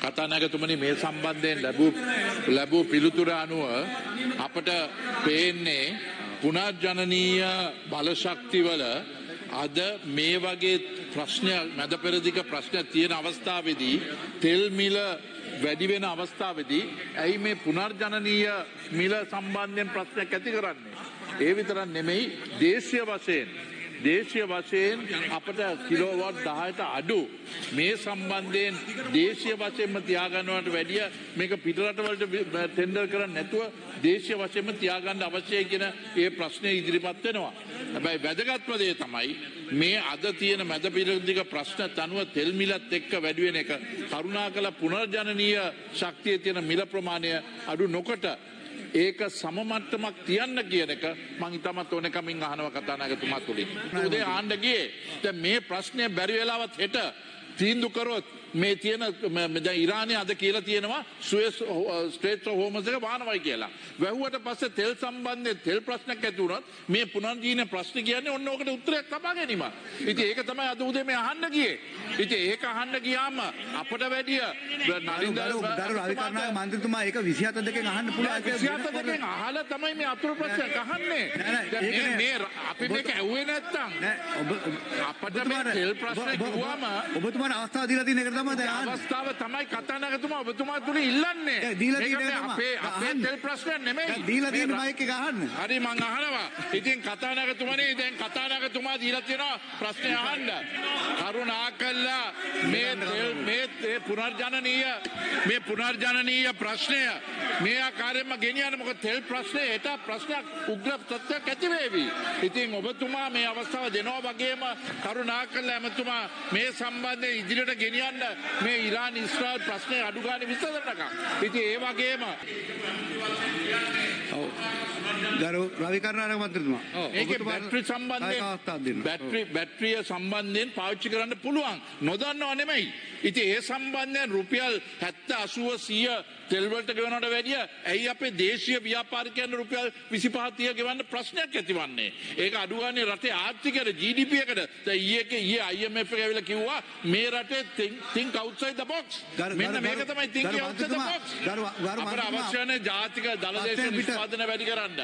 කතානායකතුමනි මේ සම්බන්ධයෙන් ලැබූ පිළිතුර අනුව අපට පේන්නේ පුනර්ජනනීය බලශක්තිවල අද මේ වගේ ප්‍රශ්න මැද පෙරදිග ප්‍රශ්න තියෙන අවස්ථාවේදී තෙල් මිල වැඩි වෙන අවස්ථාවේදී ඇයි මේ පුනර්ජනනීය මිල සම්බන්ධයෙන් ප්‍රශ්නයක් ඇති කරන්නේ? ඒ විතරක් නෙමෙයි දේශීය වශයෙන් අපට කිලෝවොට් 10ට අඩු මේ සම්බන්ධයෙන් දේශීය වශයෙන්ම තියාගන්නවට වැඩිය මේක පිටරටවලට ටෙන්ඩර් කරන්නේ නැතුව දේශීය වශයෙන්ම තියාගන්න අවශ්‍යයි කියන ඒ ප්‍රශ්නේ ඉදිරිපත් වෙනවා. හැබැයි වැදගත්ම දේ තමයි මේ අද තියෙන මැද පෙරදිග ප්‍රශ්නත් අනුව තෙල් මිලත් එක්ක වැඩි වෙන එක කරුණාකර පුනර්ජනනීය ශක්තියේ තියෙන මිල ප්‍රමාණය අඩු නොකොට ඒක සමමට්ටමක් තියන්න කියන එක මං ඉතාමත් ඕනකමින් අහනවා කතානායකතුමා තුලින්. උදේ ආන්න ගියේ. දැන් මේ ප්‍රශ්නේ බැරි වෙලාවත් හෙට තීන්දුව කරොත් මේ තියෙන දැන් ඉරානයේ අද කියලා තියෙනවා සුවෙස් ස්ට්‍රේට් ඔෆ් හෝමස් එක වහනවයි කියලා. වැහුවට පස්සේ තෙල් සම්බන්ධයෙන් තෙල් ප්‍රශ්නයක් ඇති වුණොත් මේ පුනර්ජීවන ප්‍රශ්න කියන්නේ ඔන්න ඔකට උත්තරයක් ලබා ගැනීම. ඉතින් ඒක තමයි අද උදේ මේ අහන්න ගියේ. ඉතින් ඒක අහන්න ගියාම අපට වැඩිය නලින්ද රවිකරනායක මන්ත්‍රීතුමා ඒක 27 දෙකෙන් අහන්න පුළුවන්. 27 දෙකෙන් අහලා තමයි මේ අතුරු ප්‍රශ්නයක් අහන්නේ. මේ අපි මේක ඇහුවේ නැත්තම් අපිට මේ තෙල් ප්‍රශ්න කිව්වම ඔබතුමාට අවස්ථාව දීලා තියෙන එක තමයි දැන් අවස්ථාව තමයි කතානායකතුමා ඔබතුමා තුල ඉල්ලන්නේ. අපේ තෙල් ප්‍රශ්නයක් නෙමෙයි. දීලා තියෙන මයික් එක අහන්න. හරි මං අහනවා. ඉතින් කතානායකතුමනේ දැන් කතානායකතුමා දීලා තියෙනවා ප්‍රශ්නේ අහන්න. කරුණාකරලා මේ පුනර්ජනනීය ප්‍රශ්නය මේ ආකාරයෙන්ම ගෙනියන්න. මොකද තෙල් ප්‍රශ්නේ හෙට ප්‍රශ්නයක් උග්‍ර තත්ත්වයක් ඇති වේවි. ඉතින් ඔබතුමා මේ අවස්ථාව දෙනවා වගේම කරුණාකරලා එමතුමා මේ සම්බන්ධයෙන් ඉදිරියට ගෙනියන්න මේ ඉරාන් ඉස්රායල් ප්‍රශ්නේ අඩු ගන්න විසඳන්නකම්. ඉතින් ඒ වගේම ගරු රවිකරනායක මන්ත්‍රීතුමා මේකේ බැටරි සම්බන්ධයෙන් බැටරිය සම්බන්ධයෙන් පාවිච්චි කරන්න පුළුවන්. නොදන්නව නෙමෙයි. ඉතින් ඒ සම්බන්ධයෙන් රුපියල් 70 80 100 තෙල් වලට ගෙවනවට වැඩිය ඇයි අපේ දේශීය ව්‍යාපාරිකයන් රුපියල් 25 30 ගෙවන්න ප්‍රශ්නයක් ඇතිවන්නේ? ඒක අඩු ගන්න රටේ ආර්ථිකයට GDP එකට දැන් ඊයේ IMF එක ඇවිල්ලා කිව්වා මේ රටේ think outside the box. මෙන්න මේක තමයි thinking outside the box. අපට අවශ්‍ය නැහැ ජාතික දල දේශ නිෂ්පාදන වැඩි කරන්න.